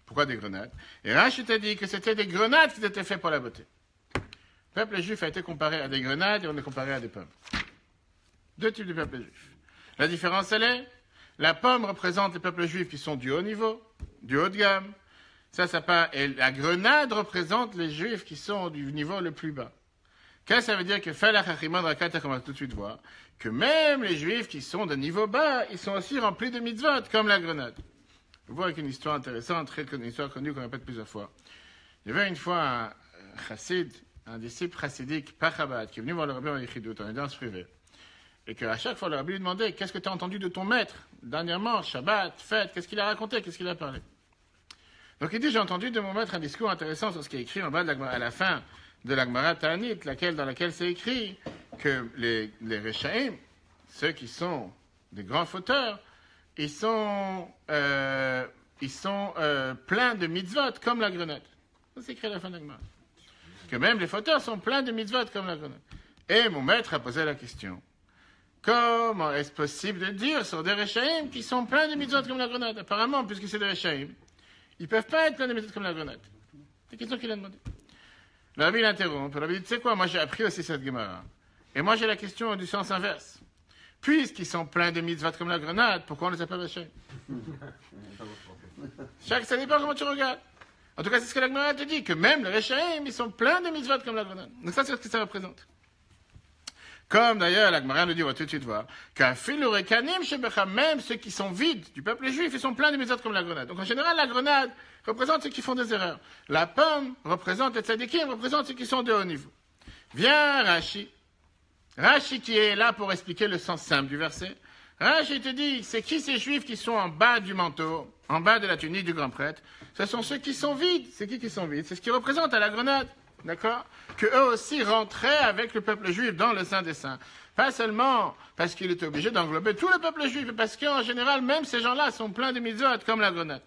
Pourquoi des grenades? Et Rashi t'a dit que c'était des grenades qui étaient faites pour la beauté. Le peuple juif a été comparé à des grenades et on est comparé à des pommes. Deux types de peuple juif. La différence, elle est, la pomme représente les peuples juifs qui sont du haut niveau, du haut de gamme. Et la grenade représente les juifs qui sont du niveau le plus bas. Qu'est-ce que ça veut dire que Falach Achimad Rakata, comme on va tout de suite voir, que même les juifs qui sont de niveau bas, ils sont aussi remplis de mitzvot, comme la grenade. On voit avec une histoire intéressante, une histoire connue qu'on répète plusieurs fois. Il y avait une fois un chassid, un disciple chassidique, par Chabad, qui est venu voir le Rabbi en Yechidut, en audience privée. Et qu'à chaque fois, le rabbi lui demandait, qu'est-ce que tu as entendu de ton maître? Dernièrement, Shabbat, fête, qu'est-ce qu'il a raconté, qu'est-ce qu'il a parlé? Donc il dit, j'ai entendu de mon maître un discours intéressant sur ce qui est écrit en bas à la fin de la Gemara Ta'anit, dans laquelle c'est écrit que les Rechaim, ceux qui sont des grands fauteurs, ils sont pleins de mitzvot comme la grenade. Ça c'est écrit à la fin de la Gemara. Que même les fauteurs sont pleins de mitzvot comme la grenade. Et mon maître a posé la question. Comment est-ce possible de dire sur des Rechaim qui sont pleins de mitzvot comme la grenade? Apparemment, puisque c'est des Rechaim, ils ne peuvent pas être pleins de mitzvot comme la grenade. C'est la question qu'il a demandé. Le rabbi l'interrompt. Le rabbi dit, tu sais quoi, moi j'ai appris aussi cette Gemara. Et moi j'ai la question du sens inverse. Puisqu'ils sont pleins de mitzvot comme la grenade, pourquoi on les appelle Rechaim? Ça dépend comment tu regardes. En tout cas, c'est ce que la Gemara te dit, que même les Rechaim, ils sont pleins de mitzvot comme la grenade. Donc ça, c'est ce que ça représente. Comme d'ailleurs, la Gemara nous dit, on va tout de suite voir, même ceux qui sont vides du peuple juif, ils sont pleins de mitzvot comme la grenade. Donc en général, la grenade représente ceux qui font des erreurs. La pomme représente les tzadikim, représente ceux qui sont de haut niveau. Viens Rashi qui est là pour expliquer le sens simple du verset. Rashi te dit, c'est qui ces juifs qui sont en bas du manteau, en bas de la tunique du grand prêtre? Ce sont ceux qui sont vides. C'est qui sont vides? C'est ce qui représente à la grenade. D'accord? Que eux aussi rentraient avec le peuple juif dans le Saint des Saints. Pas seulement parce qu'il était obligé d'englober tout le peuple juif, parce qu'en général, même ces gens-là sont pleins de mitzvot comme la grenade.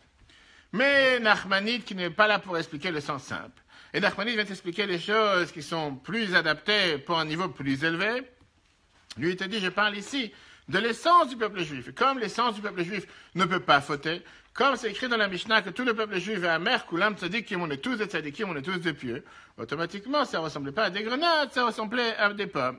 Mais Nachmanide, qui n'est pas là pour expliquer le sens simple, et Nachmanide vient t'expliquer les choses qui sont plus adaptées pour un niveau plus élevé, lui il te dit, je parle ici de l'essence du peuple juif. Et comme l'essence du peuple juif ne peut pas fauter, comme c'est écrit dans la Mishnah que tout le peuple juif est amer, Koulam tzadikim, on est tous des tzadikim, on est tous des pieux, automatiquement, ça ne ressemblait pas à des grenades, ça ressemblait à des pommes.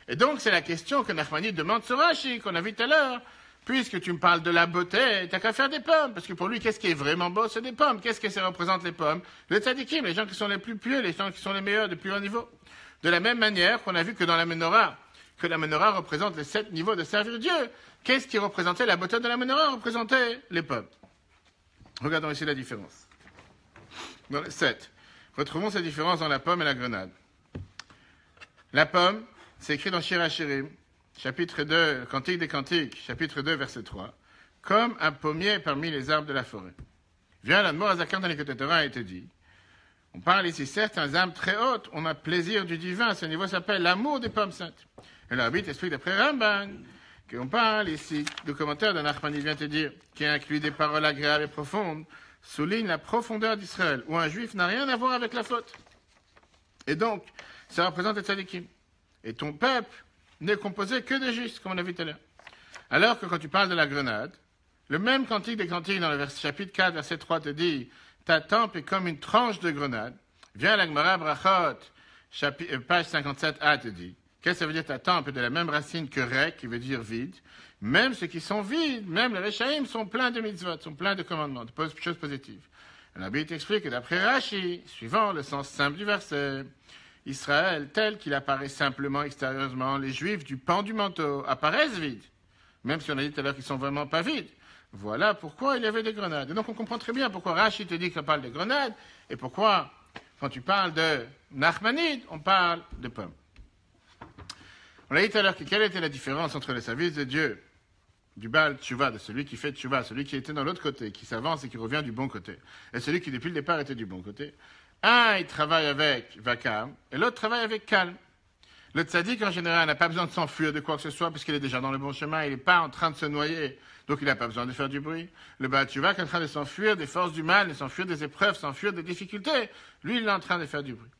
Et donc, c'est la question que Nachmanide demande sur Rashi, qu'on a vu tout à l'heure. Puisque tu me parles de la beauté, t'as qu'à faire des pommes. Parce que pour lui, qu'est-ce qui est vraiment beau? C'est des pommes. Qu'est-ce que ça représente les pommes? Les tzadikim, les gens qui sont les plus pieux, les gens qui sont les meilleurs de plus haut niveau. De la même manière qu'on a vu que dans la menorah, que la menorah représente les 7 niveaux de servir Dieu. Qu'est-ce qui représentait la beauté de la menorah? Représentait les pommes. Regardons ici la différence. Dans les 7. Retrouvons cette différence dans la pomme et la grenade. La pomme, c'est écrit dans Shir HaShirim, chapitre 2, Cantique des Cantiques, chapitre 2, verset 3. Comme un pommier parmi les arbres de la forêt. Viens l'Admor Azakan dans l'Écoute Torah et te dit, on parle ici certains âmes très hautes, on a plaisir du divin, ce niveau s'appelle l'amour des pommes saintes. Et l'arbitre explique d'après Ramban, qu'on parle ici, le commentaire d'un Nachmanide vient te dire, qui inclut des paroles agréables et profondes, souligne la profondeur d'Israël, où un juif n'a rien à voir avec la faute. Et donc, ça représente les tzadikim. Et ton peuple n'est composé que de justes, comme on a vu tout à l'heure. Alors que quand tu parles de la grenade, le même cantique des cantiques dans le chapitre 4, verset 3 te dit, ta tempe est comme une tranche de grenade. Viens à la Gemara Brachot, page 57a te dit, qu'est-ce que ça veut dire ta tempe est de la même racine que rek, qui veut dire vide. Même ceux qui sont vides, même les Rechaim, sont pleins de mitzvot, sont pleins de commandements, de choses positives. L'Arbitre explique que d'après Rashi, suivant le sens simple du verset, Israël, tel qu'il apparaît simplement extérieurement, les Juifs du pan du manteau apparaissent vides, même si on a dit tout à l'heure qu'ils ne sont vraiment pas vides. Voilà pourquoi il y avait des grenades. Et donc on comprend très bien pourquoi Rashi te dit qu'on parle de grenades, et pourquoi, quand tu parles de Nachmanide, on parle de pommes. On a dit tout à l'heure que quelle était la différence entre le service de Dieu, du Baal Tshuva, de celui qui fait Tshuva, celui qui était dans l'autre côté, qui s'avance et qui revient du bon côté, et celui qui depuis le départ était du bon côté. Un, il travaille avec Vakam, et l'autre travaille avec calme. Le tzaddik, en général, n'a pas besoin de s'enfuir de quoi que ce soit, puisqu'il est déjà dans le bon chemin, il n'est pas en train de se noyer, donc il n'a pas besoin de faire du bruit. Le Baal Tshuva qui est en train de s'enfuir des forces du mal, de s'enfuir des épreuves, s'enfuir des difficultés, lui, il est en train de faire du bruit.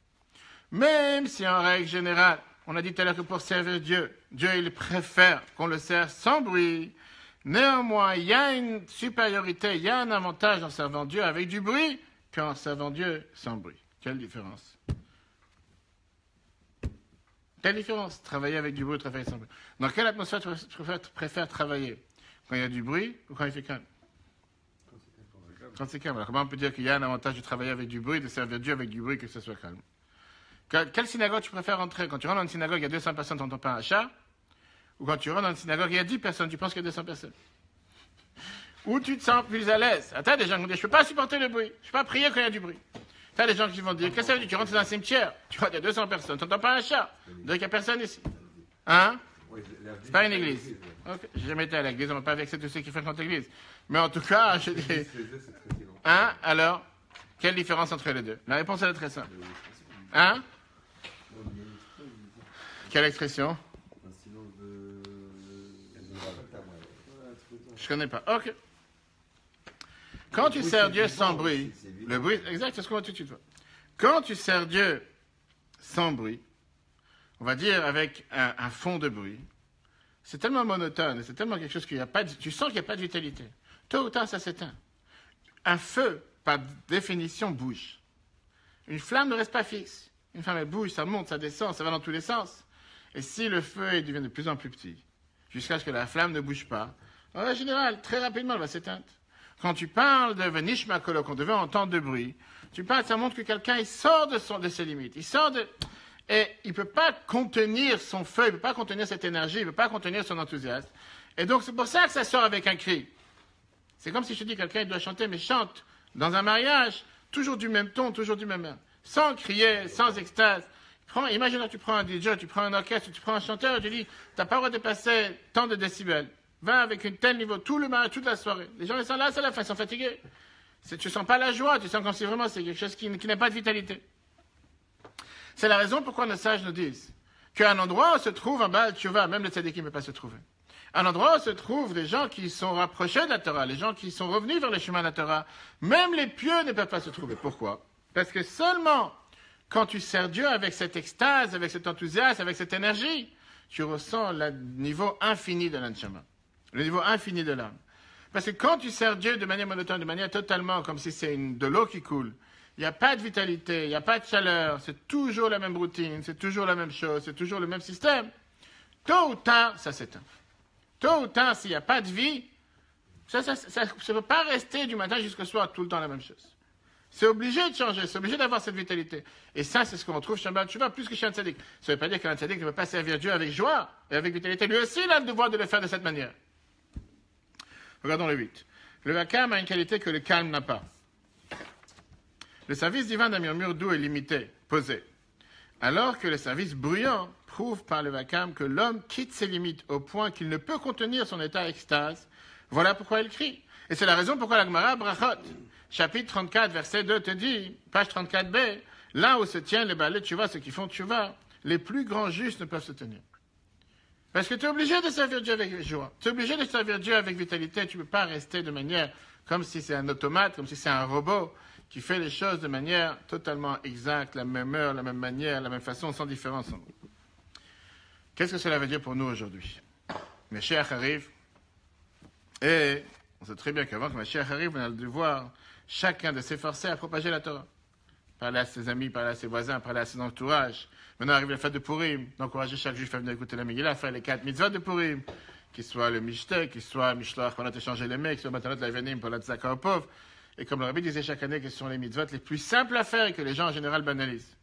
Même si, en règle générale, on a dit tout à l'heure que pour servir Dieu, Dieu, il préfère qu'on le sert sans bruit. Néanmoins, il y a une supériorité, il y a un avantage en servant Dieu avec du bruit qu'en servant Dieu sans bruit. Quelle différence? Quelle différence? Travailler avec du bruit ou travailler sans bruit? Dans quelle atmosphère tu préfères travailler? Quand il y a du bruit ou quand il fait calme? Quand c'est calme. Alors comment on peut dire qu'il y a un avantage de travailler avec du bruit, de servir Dieu avec du bruit, que ce soit calme? Quelle synagogue tu préfères rentrer? Quand tu rentres dans une synagogue, il y a 200 personnes, tu n'entends pas un chat? Ou quand tu rentres dans une synagogue, il y a 10 personnes, tu penses qu'il y a 200 personnes? Où tu te sens plus à l'aise? Tu as des gens qui vont dire, je ne peux pas supporter le bruit, je ne peux pas prier quand il y a du bruit. Tu as des gens qui vont dire, qu'est-ce que ça veut dire? Tu rentres dans un cimetière, tu vois, il y a 200 personnes, tu n'entends pas un chat, donc il n'y a personne ici. Hein? Oui, C'est pas une église. ouais. Ok, j'ai jamais été à l'église, on ne va pas vexer tous ceux qui fréquentent l'église. Mais en tout cas, je dis... L'église, c'est très différent. Hein? Alors, quelle différence entre les deux? La réponse, elle est très simple. Hein? Quelle expression? Un silence de. Je connais pas. Ok. Quand tu sers Dieu sans bruit, le bruit, exact, c'est ce qu'on va tout de suite voir. Quand tu sers Dieu sans bruit, on va dire avec un fond de bruit, c'est tellement monotone, c'est tellement quelque chose qu'il n'y a pas de, tu sens qu'il n'y a pas de vitalité. Tôt ou tard, ça s'éteint. Un feu, par définition, bouge. Une flamme ne reste pas fixe. Une flamme, elle bouge, ça monte, ça descend, ça va dans tous les sens. Et si le feu il devient de plus en plus petit, jusqu'à ce que la flamme ne bouge pas, en général, très rapidement, elle va s'éteindre. Quand tu parles de Venishma Kolok, on devait entendre de bruit, tu parles, ça montre que quelqu'un, il sort de ses limites. Il sort de... Et il ne peut pas contenir son feu, il ne peut pas contenir cette énergie, il ne peut pas contenir son enthousiasme. Et donc, c'est pour ça que ça sort avec un cri. C'est comme si je te dis quelqu'un, il doit chanter, mais chante dans un mariage, toujours du même ton, toujours du même air. Sans crier, sans extase. Imagine que tu prends un DJ, tu prends un orchestre, tu prends un chanteur, tu dis, tu n'as pas le droit de dépasser tant de décibels. Va avec un tel niveau, tout le mariage, toute la soirée. Les gens, ils sont là, c'est la fin, ils sont fatigués. Tu ne sens pas la joie, tu sens comme si vraiment c'est quelque chose qui n'a pas de vitalité. C'est la raison pourquoi nos sages nous disent qu'à un endroit où se trouve un Baal Tshuva, même le tzaddik ne peut pas se trouver. Un endroit où se trouvent des gens qui sont rapprochés de la Torah, les gens qui sont revenus vers le chemin de la Torah, même les pieux ne peuvent pas se trouver. Pourquoi? Parce que seulement quand tu sers Dieu avec cette extase, avec cet enthousiasme, avec cette énergie, tu ressens le niveau infini de l'anshama, le niveau infini de l'âme. Parce que quand tu sers Dieu de manière monotone, de manière totalement comme si c'est de l'eau qui coule, il n'y a pas de vitalité, il n'y a pas de chaleur, c'est toujours la même routine, c'est toujours la même chose, c'est toujours le même système. Tôt ou tard, ça s'éteint. Tôt ou tard, s'il n'y a pas de vie, ça ne peut pas rester du matin jusqu'au soir tout le temps la même chose. C'est obligé de changer, c'est obligé d'avoir cette vitalité. Et ça, c'est ce qu'on trouve chez un Baal Tshuva, plus que chez un tzaddik. Ça ne veut pas dire qu'un tzaddik ne peut pas servir Dieu avec joie et avec vitalité. Lui aussi, il a le devoir de le faire de cette manière. Regardons le 8. Le vakam a une qualité que le calme n'a pas. Le service divin d'un murmure doux est limité, posé. Alors que le service bruyant prouve par le vakam que l'homme quitte ses limites au point qu'il ne peut contenir son état extase. Voilà pourquoi il crie. Et c'est la raison pourquoi la Gemara Brachot, chapitre 34, verset 2, te dit, page 34b, là où se tiennent les balais tchouva, ceux qui font tchouva, les plus grands justes ne peuvent se tenir. Parce que tu es obligé de servir Dieu avec joie. Tu es obligé de servir Dieu avec vitalité. Tu ne peux pas rester de manière comme si c'est un automate, comme si c'est un robot qui fait les choses de manière totalement exacte, la même heure, la même manière, la même façon, sans différence. Qu'est-ce que cela veut dire pour nous aujourd'hui? Mashiach arrive, et on sait très bien qu'avant que Mashiach arrive, on a le devoir, chacun de s'efforcer à propager la Torah. Parler à ses amis, parler à ses voisins, parler à ses entourages. Maintenant arrive la fête de Purim, d'encourager chaque juif à venir écouter la Megillah, faire les 4 mitzvot de Purim, qu'il soit le Mishte, qu'il soit Mishlach, pour échanger les mecs, qu'il soit Matanot Lavenim, pour la tzaka aux pauvres. Et comme le Rabbi disait chaque année que ce sont les mitzvot les plus simples à faire et que les gens en général banalisent.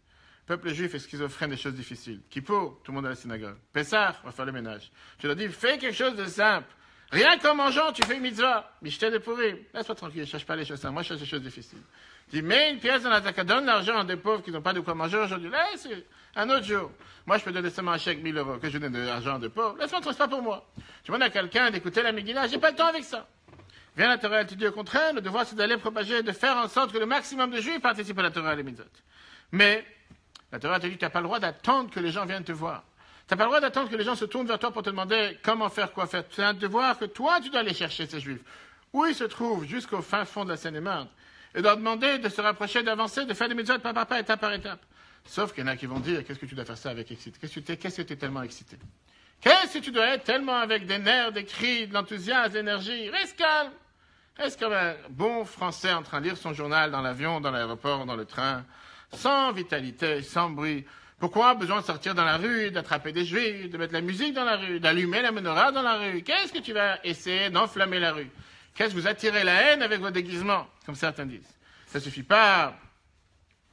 Le peuple juif est schizophrène des choses difficiles. Kippour, tout le monde à la synagogue. Pessah, on va faire le ménage. Je leur dis, fais quelque chose de simple. Rien qu'en mangeant, tu fais une mitzvah. Mishte de Purim. Laisse-moi tranquille, je cherche pas les choses simples. Moi, je cherche les choses difficiles. Je dis, mets une pièce dans la tzaka, donne l'argent à des pauvres qui n'ont pas de quoi manger aujourd'hui. Là, c'est un autre jour. Moi, je peux donner seulement un chèque 1000 euros, que je donne de l'argent à des pauvres. Laisse-moi tranquille, c'est pas pour moi. Tu demandes à quelqu'un d'écouter la Megillah, j'ai pas le temps avec ça. Viens la Torah, elle te dit au contraire, le devoir c'est d'aller propager, de faire en sorte que le maximum de juifs participent à la Torah et les mitzvot. Mais, la Torah te dit, tu n'as pas le droit d'attendre que les gens viennent te voir. Tu n'as pas le droit d'attendre que les gens se tournent vers toi pour te demander comment faire, quoi faire. C'est un devoir que toi, tu dois aller chercher ces juifs. Où ils se trouvent, jusqu'au fin fond de la Seine-et-Marne. Et leur demander de se rapprocher, d'avancer, de faire des mitzvot pas par pas, étape par étape. Sauf qu'il y en a qui vont dire, qu'est-ce que tu dois faire ça avec excité? Qu'est-ce que tu es tellement excité? Qu'est-ce que tu dois être tellement avec des nerfs, des cris, de l'enthousiasme, de l'énergie? Reste calme. Reste comme un bon Français en train de lire son journal dans l'avion, dans l'aéroport, dans le train, sans vitalité, sans bruit. Pourquoi besoin de sortir dans la rue, d'attraper des juifs, de mettre la musique dans la rue, d'allumer la menorah dans la rue? Qu'est-ce que tu vas essayer d'enflammer la rue? Qu'est-ce que vous attirez la haine avec vos déguisements, comme certains disent? Ça ne suffit pas.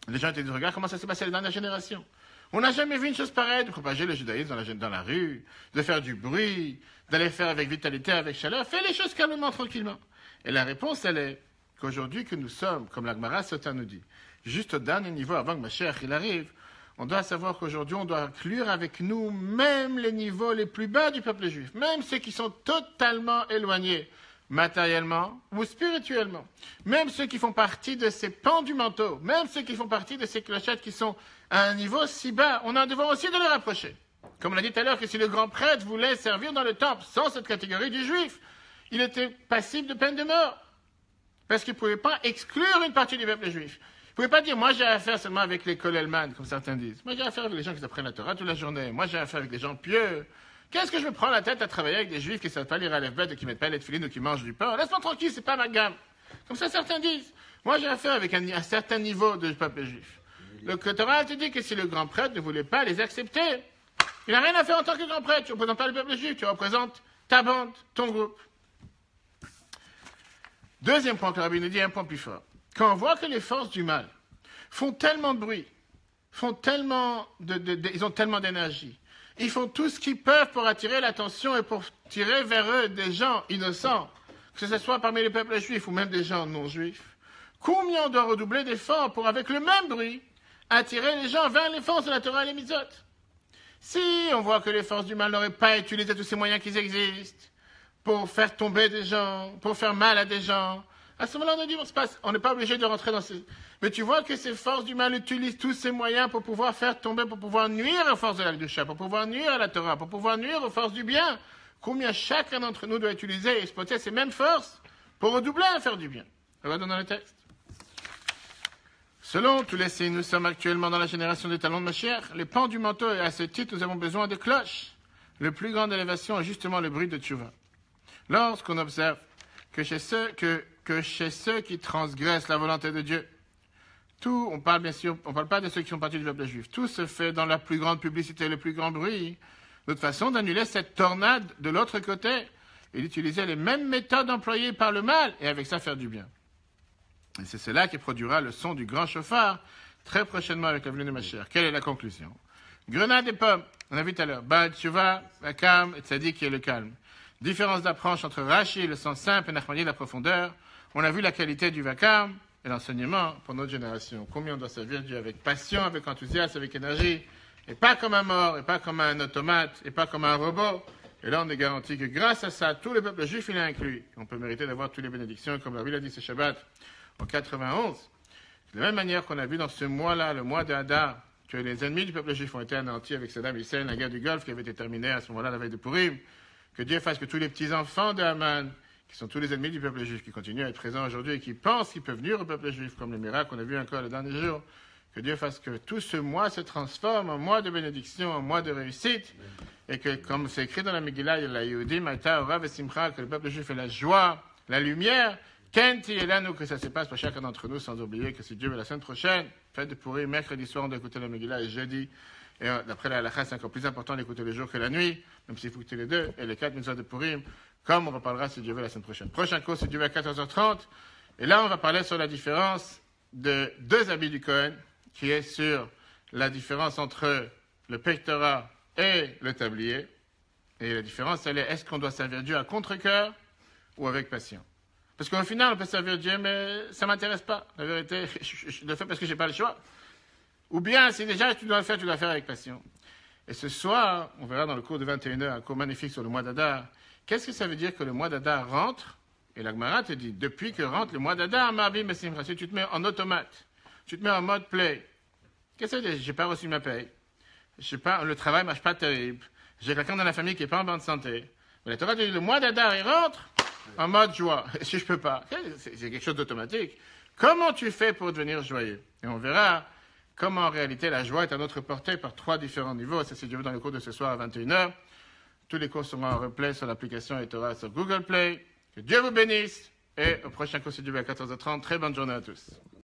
Les gens te disent, regarde comment ça s'est passé les dernières générations. On n'a jamais vu une chose pareille, de propager le judaïsme dans la rue, de faire du bruit, d'aller faire avec vitalité, avec chaleur. Fais les choses calmement, tranquillement. Et la réponse, elle est qu'aujourd'hui que nous sommes, comme la Gemara Sota nous dit, juste au dernier niveau, avant que Mashiach il arrive, On doit savoir qu'aujourd'hui, on doit inclure avec nous même les niveaux les plus bas du peuple juif, même ceux qui sont totalement éloignés matériellement ou spirituellement, même ceux qui font partie de ces pans du manteau, même ceux qui font partie de ces clochettes qui sont à un niveau si bas, on a un devoir aussi de les rapprocher. Comme on l'a dit tout à l'heure, que si le grand prêtre voulait servir dans le temple sans cette catégorie du juif, il était passible de peine de mort. Parce qu'il ne pouvait pas exclure une partie du peuple juif. Il ne pouvait pas dire, moi j'ai affaire seulement avec les Kollelman, comme certains disent. Moi j'ai affaire avec les gens qui apprennent la Torah toute la journée. Moi j'ai affaire avec les gens pieux. Qu'est-ce que je me prends la tête à travailler avec des juifs qui ne savent pas lire à l'alphabet et qui ne mettent pas les tefilines ou qui mangent du pain? Laisse-moi tranquille, c'est pas ma gamme. Comme ça certains disent. Moi j'ai affaire avec un certain niveau de peuple juif. Le Torah te dit que si le grand prêtre ne voulait pas les accepter, il n'a rien à faire en tant que grand prêtre. Tu ne représentes pas le peuple juif, tu représentes ta bande, ton groupe. Deuxième point que le rabbin nous dit, un point plus fort. Quand on voit que les forces du mal font tellement de bruit, ils ont tellement d'énergie, ils font tout ce qu'ils peuvent pour attirer l'attention et pour tirer vers eux des gens innocents, que ce soit parmi les peuples juifs ou même des gens non juifs, combien on doit redoubler d'efforts pour, avec le même bruit, attirer les gens vers les forces de la Torah et les mitzvot? Si on voit que les forces du mal n'auraient pas utilisé tous ces moyens qui existent pour faire tomber des gens, pour faire mal à des gens, à ce moment-là, on a dit, on n'est pas obligé de rentrer dans ces... Mais tu vois que ces forces du mal utilisent tous ces moyens pour pouvoir faire tomber, pour pouvoir nuire aux forces de la Kedusha, pour pouvoir nuire à la Torah, pour pouvoir nuire aux forces du bien. Combien chacun d'entre nous doit utiliser et exploiter ces mêmes forces pour redoubler à faire du bien? Regardons dans le texte. Selon tous les signes, nous sommes actuellement dans la génération des talons de Mashiach, les pans du manteau, et à ce titre, nous avons besoin de cloches. Le plus grande élévation est justement le bruit de Tchouva. Lorsqu'on observe que chez ceux qui transgressent la volonté de Dieu, on parle pas de ceux qui sont partis du peuple juif, tout se fait dans la plus grande publicité, le plus grand bruit. Notre façon d'annuler cette tornade de l'autre côté et d'utiliser les mêmes méthodes employées par le mal et avec ça faire du bien. Et c'est cela qui produira le son du grand chauffard très prochainement avec la venue de Mashiach. Quelle est la conclusion? Grenade et pommes, on a vu tout à l'heure. Baal Tshuva, Vakam et Tzadik qui est le calme. Différence d'approche entre Rashi, le sens simple, et Nachmani, la profondeur. On a vu la qualité du Vakam et l'enseignement pour notre génération. Combien on doit servir Dieu avec passion, avec enthousiasme, avec énergie, et pas comme un mort, et pas comme un automate, et pas comme un robot. Et là, on est garanti que grâce à ça, tout le peuple juif, il est inclus. On peut mériter d'avoir toutes les bénédictions, comme la Bible a dit ce Shabbat en 91. De la même manière qu'on a vu dans ce mois-là, le mois de Hadar, que les ennemis du peuple juif ont été anéantis avec Saddam Hussein, la guerre du Golfe qui avait été terminée à ce moment-là, la veille de Purim. Que Dieu fasse que tous les petits-enfants de Haman, qui sont tous les ennemis du peuple juif, qui continuent à être présents aujourd'hui et qui pensent qu'ils peuvent nuire au peuple juif, comme les miracles qu'on a vu encore les derniers jours, que Dieu fasse que tout ce mois se transforme en mois de bénédiction, en mois de réussite, et que, comme c'est écrit dans la Megillah, la Yehudim, Maïta, Orav et Simcha, que le peuple juif ait la joie, la lumière, Kenti et là, nous, que ça se passe pour chacun d'entre nous, sans oublier que si Dieu veut la semaine prochaine, fête de Purim, mercredi soir, on doit écouter la Megillah et jeudi. Et d'après la halakha, c'est encore plus important d'écouter le jour que la nuit, même s'il faut écouter les deux, et les 4 mitzvot de Purim, comme on reparlera si Dieu veut la semaine prochaine. Prochain cours, si Dieu veut, à 14h30. Et là, on va parler sur la différence de 2 habits du Kohen, qui est sur la différence entre le pectorat et le tablier. Et la différence, elle est, est-ce qu'on doit servir Dieu à contre-cœur ou avec passion? Parce qu'au final, on peut servir Dieu, mais ça ne m'intéresse pas. La vérité, je le fais parce que je n'ai pas le choix. Ou bien, si déjà tu dois le faire, tu dois le faire avec passion. Et ce soir, on verra dans le cours de 21h, un cours magnifique sur le mois d'Adar. Qu'est-ce que ça veut dire que le mois d'Adar rentre? Et la Gemara te dit, depuis que rentre le mois d'Adar, Marbi Messimcha, si tu te mets en automate, tu te mets en mode play. Qu'est-ce que ça veut dire? J'ai pas reçu ma paye. Le travail marche pas terrible. J'ai quelqu'un dans la famille qui est pas en bonne santé. Mais la Torah te dit, le mois d'Adar, il rentre en mode joie. Si je peux pas, c'est quelque chose d'automatique. Comment tu fais pour devenir joyeux? Et on verra comment en réalité la joie est à notre portée par 3 différents niveaux. Ça, c'est Dieu dans le cours de ce soir à 21h. Tous les cours seront en replay sur l'application Torah sur Google Play. Que Dieu vous bénisse. Et au prochain cours, c'est Dieu à 14h30. Très bonne journée à tous.